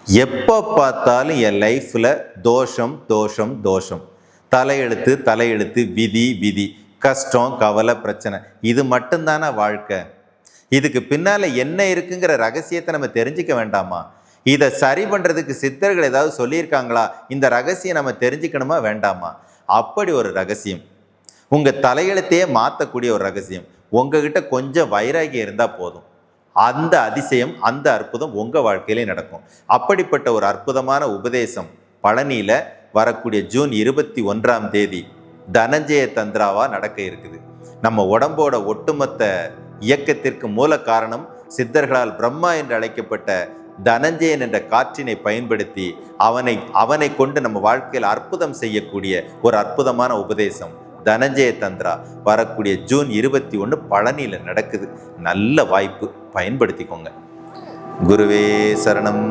எப்போ பார்த்தாலும் என் லைஃப்பில் தோஷம் தோஷம் தோஷம், தலையெழுத்து தலையெழுத்து, விதி விதி, கஷ்டம் கவலை பிரச்சனை, இது மட்டும்தானே வாழ்க்கை? இதுக்கு பின்னால் என்ன இருக்குங்கிற ரகசியத்தை நம்ம தெரிஞ்சுக்க வேண்டாமா? இதை சரி பண்ணுறதுக்கு சித்தர்கள் ஏதாவது சொல்லியிருக்காங்களா? இந்த ரகசியம் நம்ம தெரிஞ்சுக்கணுமா வேண்டாமா? அப்படி ஒரு ரகசியம், உங்கள் தலையெழுத்தையே மாற்றக்கூடிய ஒரு ரகசியம். உங்ககிட்ட கொஞ்சம் வைராகியம் இருந்தால் போதும், அந்த அதிசயம் அந்த அற்புதம் உங்கள் வாழ்க்கையிலே நடக்கும். அப்படிப்பட்ட ஒரு அற்புதமான உபதேசம் பழனியில் வரக்கூடிய ஜூன் 21 தனஞ்சய தந்திராவா நடக்க இருக்குது. நம்ம உடம்போட ஒட்டுமொத்த இயக்கத்திற்கு மூல காரணம் சித்தர்களால் பிரம்மா என்று அழைக்கப்பட்ட தனஞ்சயன் என்ற காற்றினை பயன்படுத்தி அவனை கொண்டு நம்ம வாழ்க்கையில் அற்புதம் செய்யக்கூடிய ஒரு அற்புதமான உபதேசம் தனஞ்சய தந்திரா வரக்கூடிய ஜூன் 21 பழனியில் நடக்குது. நல்ல வாய்ப்பு, பயன்படுத்திக்கோங்க. குருவே சரணம்.